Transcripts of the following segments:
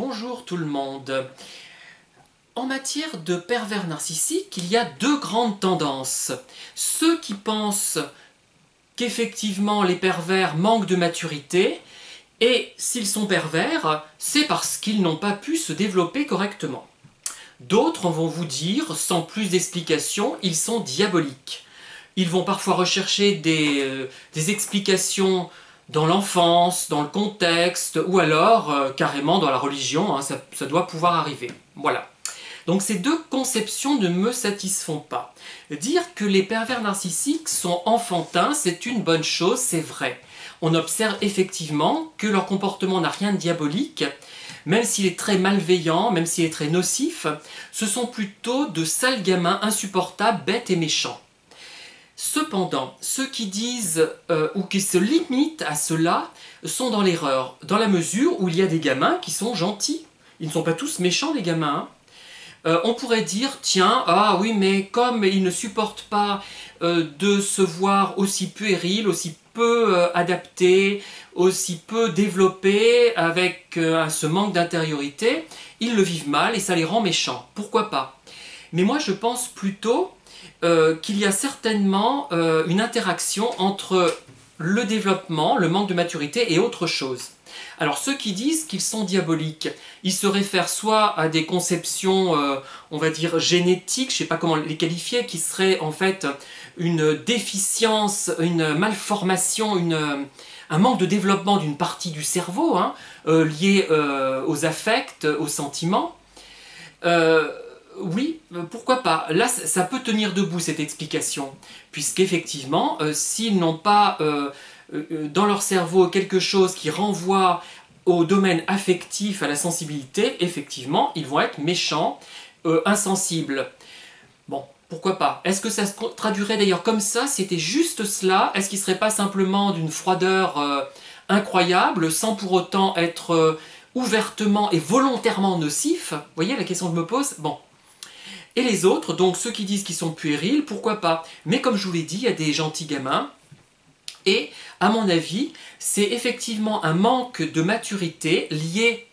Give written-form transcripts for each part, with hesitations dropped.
Bonjour tout le monde. En matière de pervers narcissiques, il y a deux grandes tendances. Ceux qui pensent qu'effectivement les pervers manquent de maturité, et s'ils sont pervers, c'est parce qu'ils n'ont pas pu se développer correctement. D'autres vont vous dire, sans plus d'explications, ils sont diaboliques. Ils vont parfois rechercher des explications dans l'enfance, dans le contexte, ou alors carrément dans la religion, hein, ça doit pouvoir arriver. Voilà. Donc ces deux conceptions ne me satisfont pas. Dire que les pervers narcissiques sont enfantins, c'est une bonne chose, c'est vrai. On observe effectivement que leur comportement n'a rien de diabolique, même s'il est très malveillant, même s'il est très nocif, ce sont plutôt de sales gamins insupportables, bêtes et méchants. Cependant, ceux qui disent ou qui se limitent à cela sont dans l'erreur, dans la mesure où il y a des gamins qui sont gentils. Ils ne sont pas tous méchants, les gamins. On pourrait dire, tiens, ah oui, mais comme ils ne supportent pas de se voir aussi puérils, aussi peu adaptés, aussi peu développés, avec ce manque d'intériorité, ils le vivent mal et ça les rend méchants. Pourquoi pas? Mais moi, je pense plutôt qu'il y a certainement une interaction entre le développement, le manque de maturité et autre chose. Alors ceux qui disent qu'ils sont diaboliques, ils se réfèrent soit à des conceptions, on va dire génétiques, je ne sais pas comment les qualifier, qui seraient en fait une déficience, une malformation, un manque de développement d'une partie du cerveau, hein, lié aux affects, aux sentiments. Oui, pourquoi pas. Là, ça peut tenir debout cette explication, puisqu'effectivement, s'ils n'ont pas dans leur cerveau quelque chose qui renvoie au domaine affectif, à la sensibilité, effectivement, ils vont être méchants, insensibles. Bon, pourquoi pas. Est-ce que ça se traduirait d'ailleurs comme ça, si c'était juste cela? Est-ce qu'il ne serait pas simplement d'une froideur incroyable, sans pour autant être ouvertement et volontairement nocif? Vous voyez la question que je me pose? Bon. Et les autres, donc ceux qui disent qu'ils sont puérils, pourquoi pas? Mais comme je vous l'ai dit, il y a des gentils gamins. Et, à mon avis, c'est effectivement un manque de maturité lié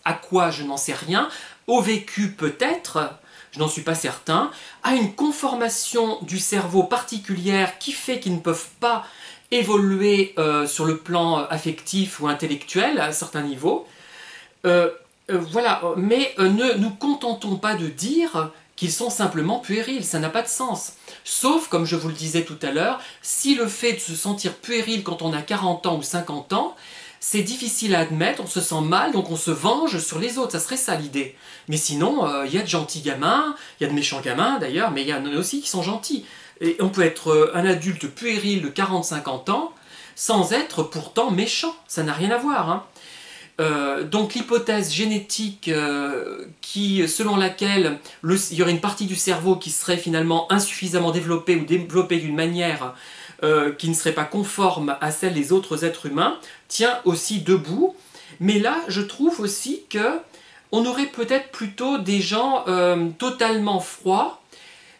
à quoi, je n'en sais rien, au vécu peut-être, je n'en suis pas certain, à une conformation du cerveau particulière qui fait qu'ils ne peuvent pas évoluer sur le plan affectif ou intellectuel à un certain niveau. Voilà, mais ne nous contentons pas de dire qu'ils sont simplement puérils, ça n'a pas de sens. Sauf, comme je vous le disais tout à l'heure, si le fait de se sentir puéril quand on a 40 ans ou 50 ans, c'est difficile à admettre, on se sent mal, donc on se venge sur les autres, ça serait ça l'idée. Mais sinon, il y a de gentils gamins, il y a de méchants gamins d'ailleurs, mais il y en a aussi qui sont gentils. Et on peut être un adulte puéril de 40-50 ans, sans être pourtant méchant, ça n'a rien à voir, hein. Donc l'hypothèse génétique selon laquelle il y aurait une partie du cerveau qui serait finalement insuffisamment développée ou développée d'une manière qui ne serait pas conforme à celle des autres êtres humains tient aussi debout. Mais là, je trouve aussi que on aurait peut-être plutôt des gens totalement froids,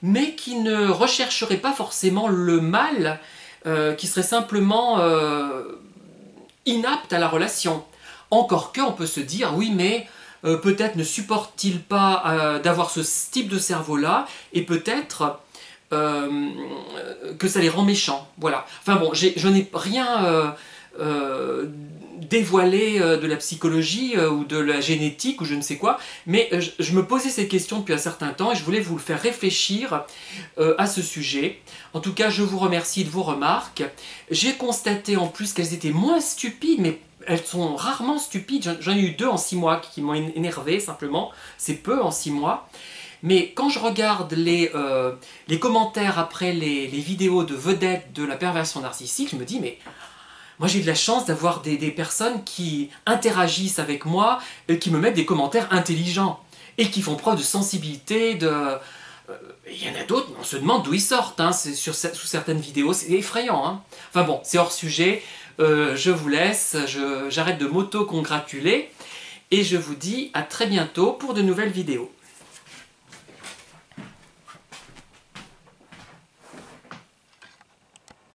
mais qui ne rechercheraient pas forcément le mal, qui seraient simplement inaptes à la relation. Encore que, on peut se dire, oui, mais peut-être ne supporte-t-il pas d'avoir ce type de cerveau-là, et peut-être que ça les rend méchants. Voilà. Enfin bon, je n'ai rien dévoilé de la psychologie ou de la génétique ou je ne sais quoi, mais je me posais ces questions depuis un certain temps et je voulais vous le faire réfléchir à ce sujet. En tout cas, je vous remercie de vos remarques. J'ai constaté en plus qu'elles étaient moins stupides, mais elles sont rarement stupides. J'en ai eu 2 en 6 mois qui m'ont énervé simplement. C'est peu en 6 mois. Mais quand je regarde les commentaires après les vidéos de vedettes de la perversion narcissique, je me dis, mais moi j'ai eu de la chance d'avoir des personnes qui interagissent avec moi, qui me mettent des commentaires intelligents et qui font preuve de sensibilité, il y en a d'autres, on se demande d'où ils sortent, hein, sous certaines vidéos, c'est effrayant. Hein. Enfin bon, c'est hors sujet, je vous laisse, j'arrête de m'auto-congratuler et je vous dis à très bientôt pour de nouvelles vidéos.